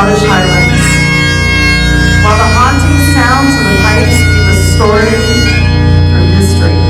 Scottish Highlands, while the haunting sounds of the pipes weave a story through history.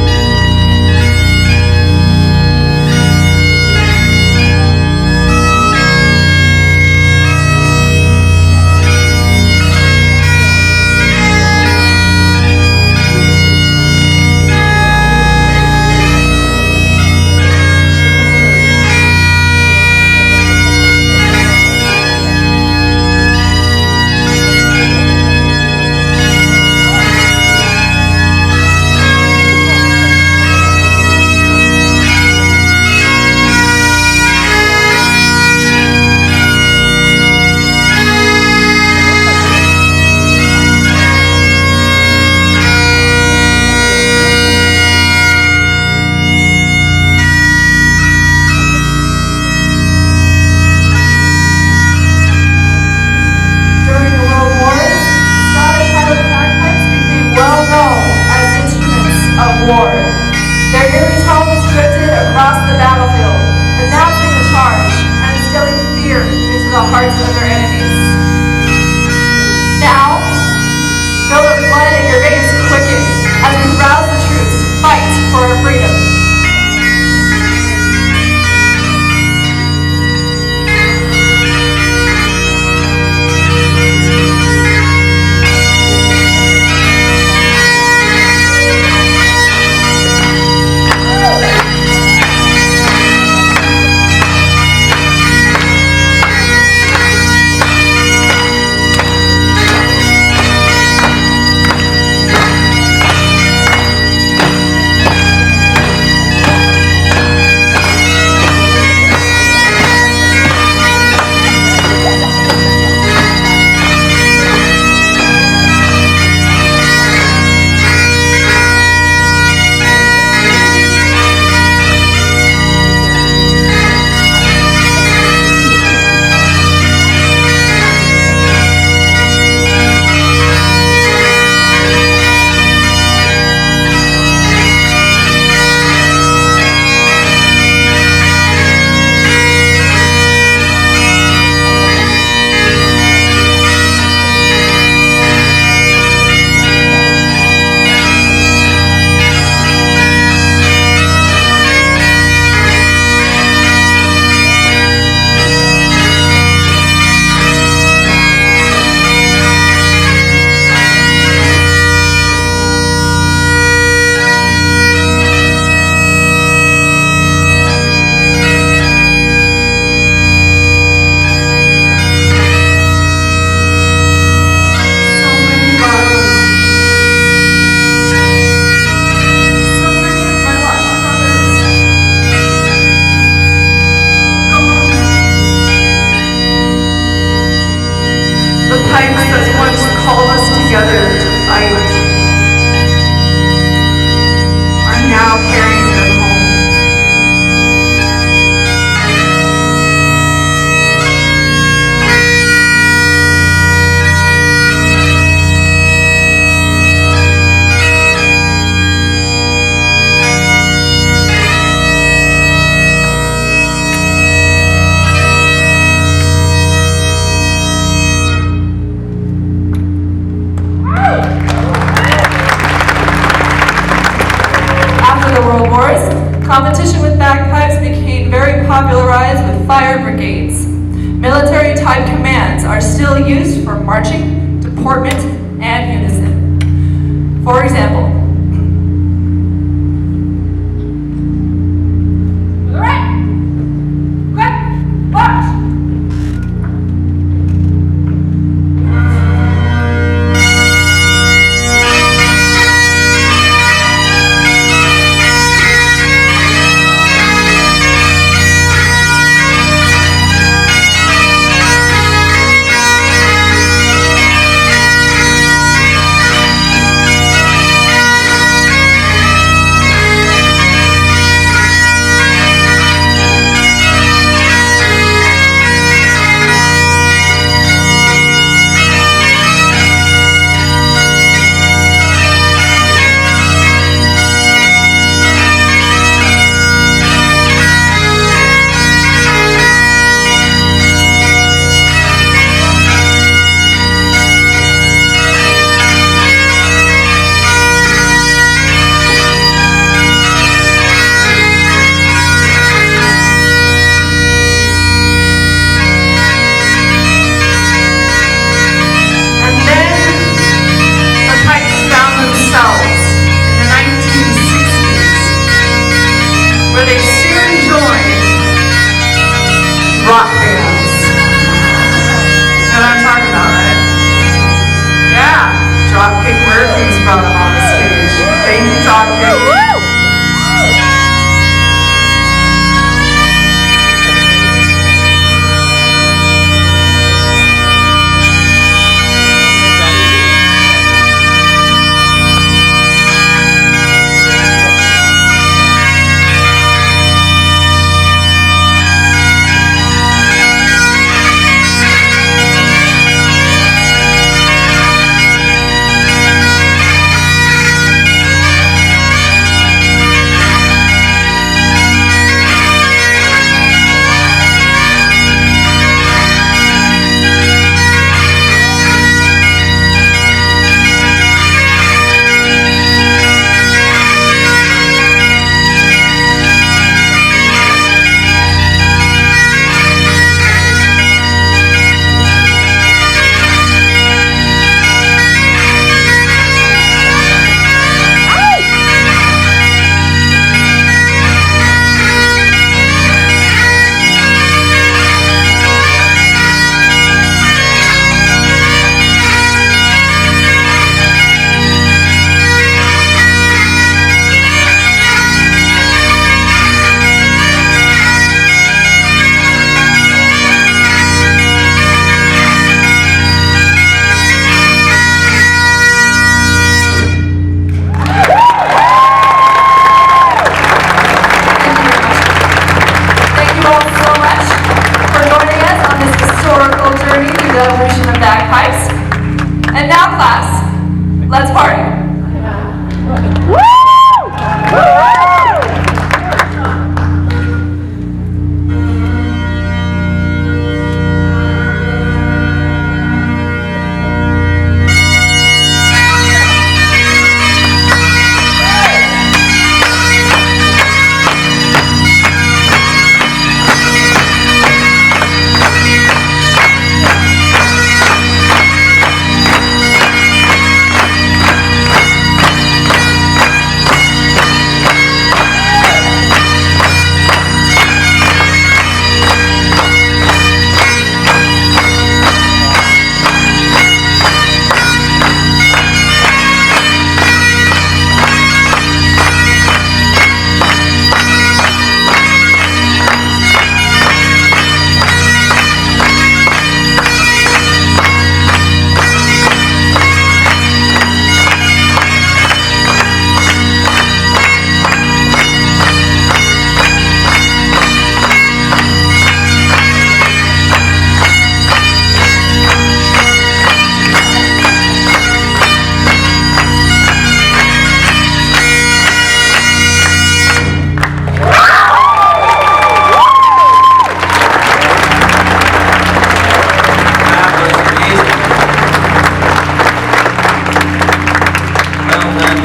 Competition with bagpipes became very popularized with fire brigades. Military-type commands are still used for marching, deportment, and unison. For example,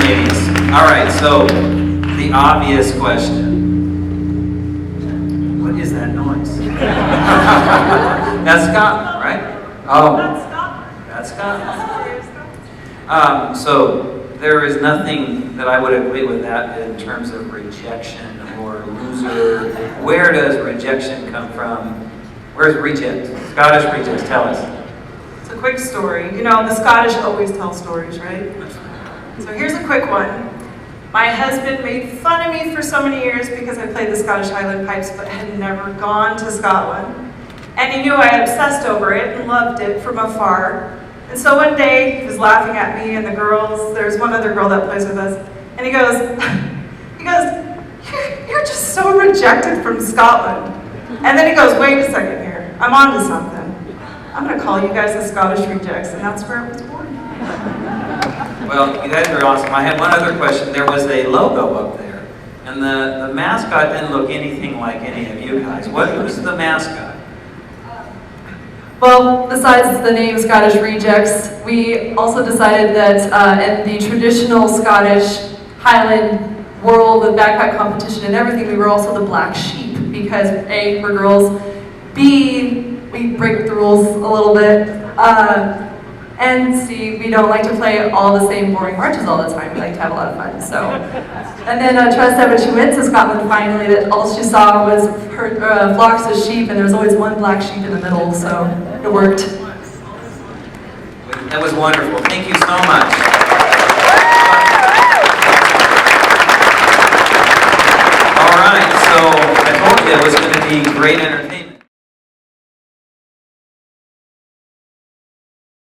ladies. All right, so the obvious question. What is that noise? That's Scotland, right? Oh, that's Scotland. So there is nothing that I would agree with that in terms of rejection or loser. Where does rejection come from? Where's reject? Scottish rejects, tell us. It's a quick story. You know, the Scottish always tell stories, right? So here's a quick one. My husband made fun of me for so many years because I played the Scottish Highland pipes but had never gone to Scotland. And he knew I obsessed over it and loved it from afar. And so one day he was laughing at me and the girls, there's one other girl that plays with us, and he goes, you're just so rejected from Scotland. And then he goes, wait a second here, I'm onto something. I'm gonna call you guys the Scottish Rejects, and that's where it was born. Well, you guys are awesome. I had one other question. There was a logo up there, and the mascot didn't look anything like any of you guys. What was the mascot? Well, besides the name Scottish Rejects, we also decided that in the traditional Scottish Highland world with bagpipe competition and everything, we were also the black sheep because A, we're girls, B, we break the rules a little bit, and C, we don't like to play all the same boring marches all the time. We like to have a lot of fun. So, and then Tress said when she went to Scotland finally that all she saw was her flocks of sheep, and there was always one black sheep in the middle, so it worked. That was wonderful. Thank you so much.